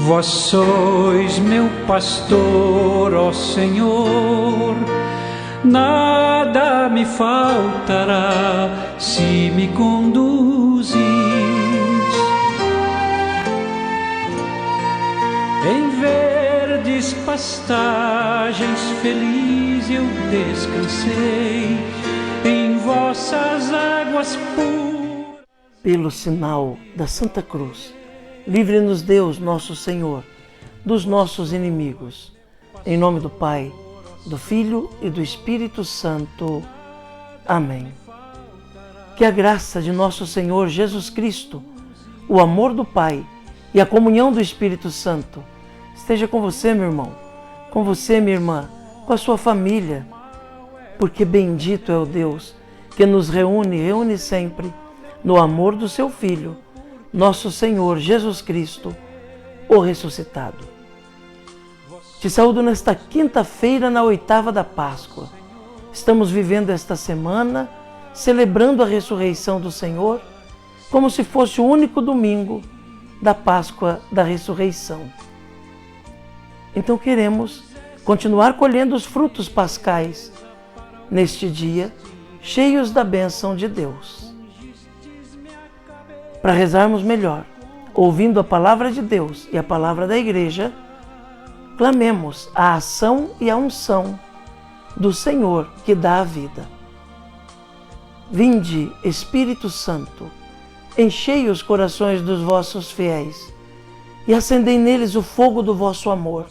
Vós sois meu pastor, ó Senhor, nada me faltará se me conduzis. Em verdes pastagens feliz eu descansei, em vossas águas puras. Pelo sinal da Santa Cruz, livre-nos Deus, nosso Senhor, dos nossos inimigos. Em nome do Pai, do Filho e do Espírito Santo. Amém. Que a graça de nosso Senhor Jesus Cristo, o amor do Pai e a comunhão do Espírito Santo esteja com você, meu irmão, com você, minha irmã, com a sua família, porque bendito é o Deus que nos reúne sempre no amor do seu Filho, nosso Senhor Jesus Cristo, o ressuscitado. Te saúdo nesta quinta-feira, na oitava da Páscoa. Estamos vivendo esta semana, celebrando a ressurreição do Senhor, como se fosse o único domingo da Páscoa da ressurreição. Então queremos continuar colhendo os frutos pascais neste dia, cheios da bênção de Deus. Para rezarmos melhor, ouvindo a palavra de Deus e a palavra da Igreja, clamemos a ação e a unção do Senhor que dá a vida. Vinde, Espírito Santo, enchei os corações dos vossos fiéis e acendei neles o fogo do vosso amor.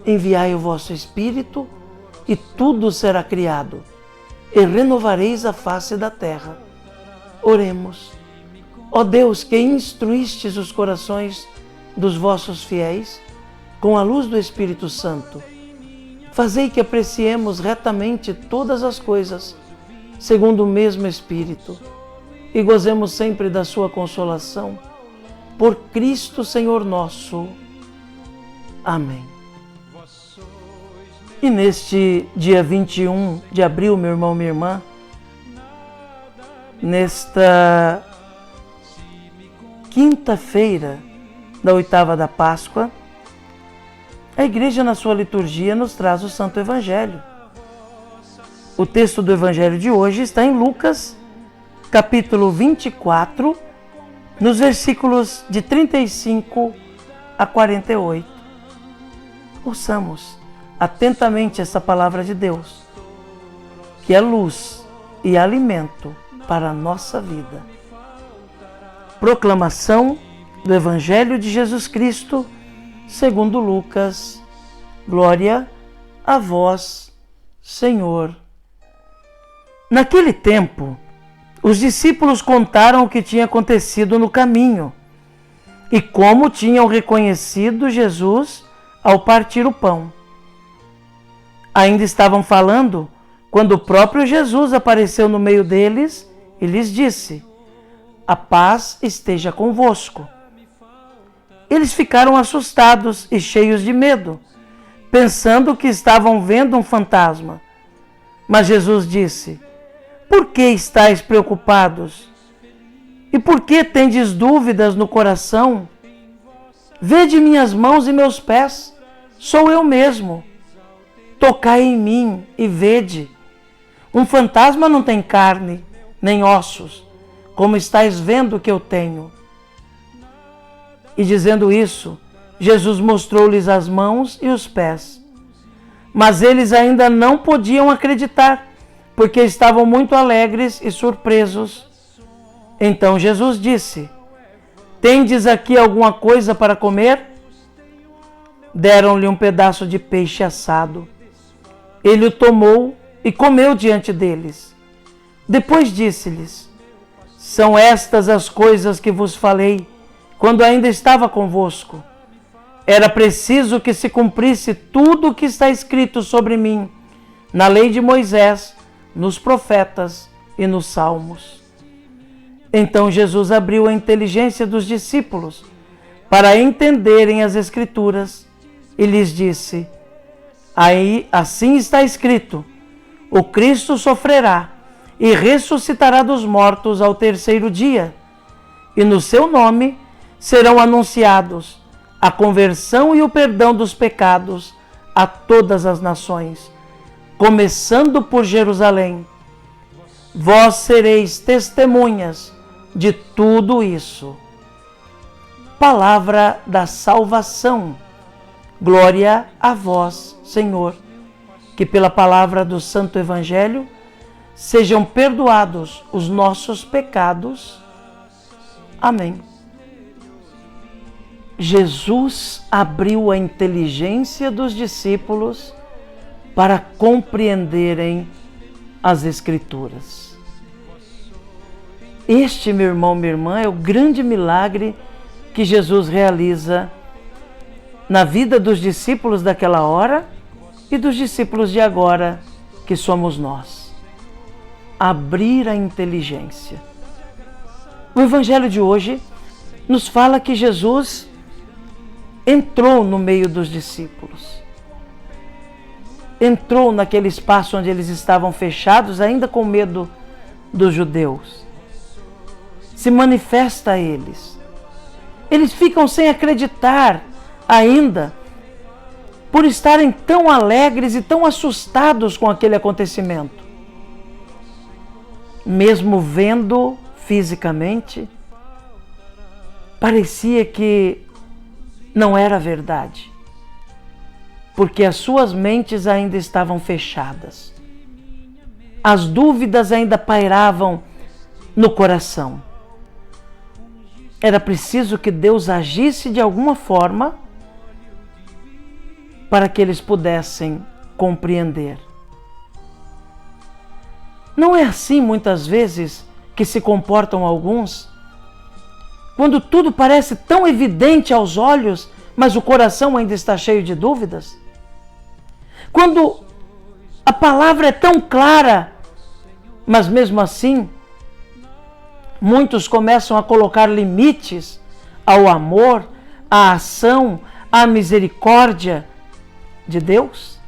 Enviai o vosso Espírito e tudo será criado, e renovareis a face da terra. Oremos. Ó Deus, que instruístes os corações dos vossos fiéis com a luz do Espírito Santo, fazei que apreciemos retamente todas as coisas, segundo o mesmo Espírito, e gozemos sempre da sua consolação. Por Cristo Senhor nosso. Amém. E neste dia 21 de abril, meu irmão, minha irmã, nesta quinta-feira da oitava da Páscoa, a Igreja na sua liturgia nos traz o Santo Evangelho. O texto do Evangelho de hoje está em Lucas, capítulo 24, nos versículos de 35 a 48. Ouçamos atentamente essa palavra de Deus, que é luz e alimento para a nossa vida. Proclamação do Evangelho de Jesus Cristo, segundo Lucas. Glória a vós, Senhor. Naquele tempo, os discípulos contaram o que tinha acontecido no caminho e como tinham reconhecido Jesus ao partir o pão. Ainda estavam falando quando o próprio Jesus apareceu no meio deles e lhes disse: a paz esteja convosco. Eles ficaram assustados e cheios de medo, pensando que estavam vendo um fantasma. Mas Jesus disse: por que estáis preocupados? E por que tendes dúvidas no coração? Vede minhas mãos e meus pés, sou eu mesmo. Tocai em mim e vede. Um fantasma não tem carne, nem ossos, como estáis vendo que eu tenho. E dizendo isso, Jesus mostrou-lhes as mãos e os pés. Mas eles ainda não podiam acreditar, porque estavam muito alegres e surpresos. Então Jesus disse: tendes aqui alguma coisa para comer? Deram-lhe um pedaço de peixe assado. Ele o tomou e comeu diante deles. Depois disse-lhes: são estas as coisas que vos falei quando ainda estava convosco. Era preciso que se cumprisse tudo o que está escrito sobre mim na lei de Moisés, nos profetas e nos salmos. Então Jesus abriu a inteligência dos discípulos para entenderem as Escrituras e lhes disse: aí assim está escrito: o Cristo sofrerá e ressuscitará dos mortos ao terceiro dia, e no seu nome serão anunciados a conversão e o perdão dos pecados a todas as nações, começando por Jerusalém. Vós sereis testemunhas de tudo isso. Palavra da salvação. Glória a vós, Senhor. Que pela palavra do Santo Evangelho sejam perdoados os nossos pecados. Amém. Jesus abriu a inteligência dos discípulos para compreenderem as Escrituras. Este, meu irmão, minha irmã, é o grande milagre que Jesus realiza na vida dos discípulos daquela hora e dos discípulos de agora, que somos nós. Abrir a inteligência. O Evangelho de hoje nos fala que Jesus entrou no meio dos discípulos. Entrou naquele espaço onde eles estavam fechados, ainda com medo dos judeus. Se manifesta a eles. Eles ficam sem acreditar ainda, por estarem tão alegres e tão assustados com aquele acontecimento. Mesmo vendo fisicamente, parecia que não era verdade, porque as suas mentes ainda estavam fechadas. As dúvidas ainda pairavam no coração. Era preciso que Deus agisse de alguma forma para que eles pudessem compreender. Não é assim muitas vezes que se comportam alguns? Quando tudo parece tão evidente aos olhos, mas o coração ainda está cheio de dúvidas? Quando a palavra é tão clara, mas mesmo assim, muitos começam a colocar limites ao amor, à ação, à misericórdia de Deus?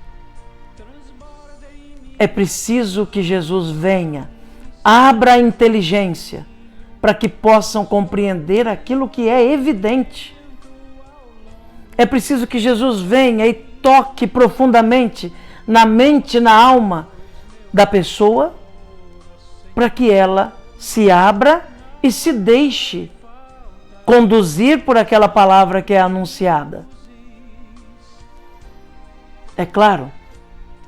É preciso que Jesus venha, abra a inteligência, para que possam compreender aquilo que é evidente. É preciso que Jesus venha e toque profundamente na mente, na alma da pessoa, para que ela se abra e se deixe conduzir por aquela palavra que é anunciada. É claro,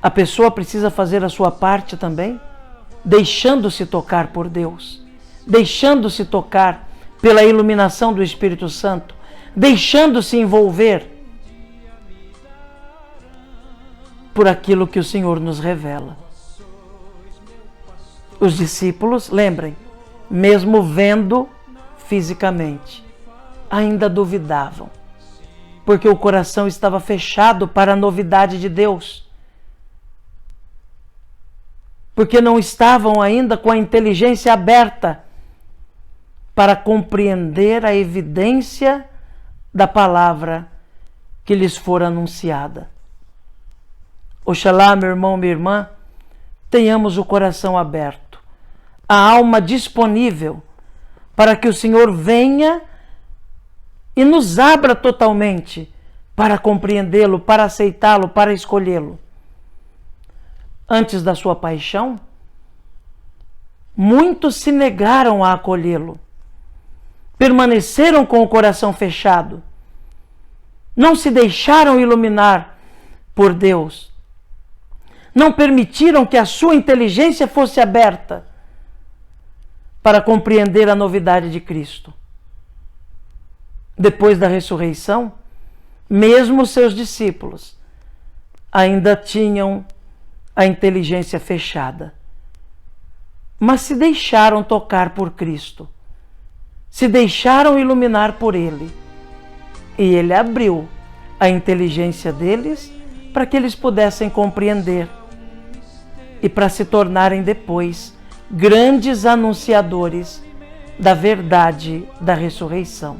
a pessoa precisa fazer a sua parte também, deixando-se tocar por Deus, deixando-se tocar pela iluminação do Espírito Santo, deixando-se envolver por aquilo que o Senhor nos revela. Os discípulos, lembrem, mesmo vendo fisicamente, ainda duvidavam, porque o coração estava fechado para a novidade de Deus, porque não estavam ainda com a inteligência aberta para compreender a evidência da palavra que lhes fora anunciada. Oxalá, meu irmão, minha irmã, tenhamos o coração aberto, a alma disponível para que o Senhor venha e nos abra totalmente para compreendê-lo, para aceitá-lo, para escolhê-lo. Antes da sua paixão, muitos se negaram a acolhê-lo, permaneceram com o coração fechado, não se deixaram iluminar por Deus, não permitiram que a sua inteligência fosse aberta para compreender a novidade de Cristo. Depois da ressurreição, mesmo seus discípulos ainda tinham a inteligência fechada, mas se deixaram tocar por Cristo, se deixaram iluminar por Ele, e Ele abriu a inteligência deles para que eles pudessem compreender e para se tornarem depois grandes anunciadores da verdade da ressurreição.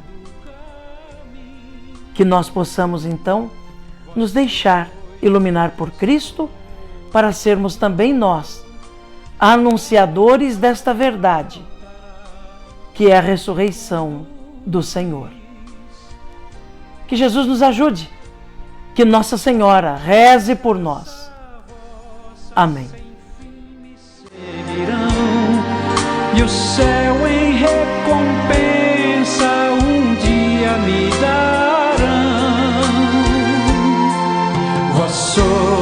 Que nós possamos então nos deixar iluminar por Cristo para sermos também nós anunciadores desta verdade, que é a ressurreição do Senhor. Que Jesus nos ajude. Que Nossa Senhora reze por nós. Amém. E o céu em recompensa um dia me darão. Vós sois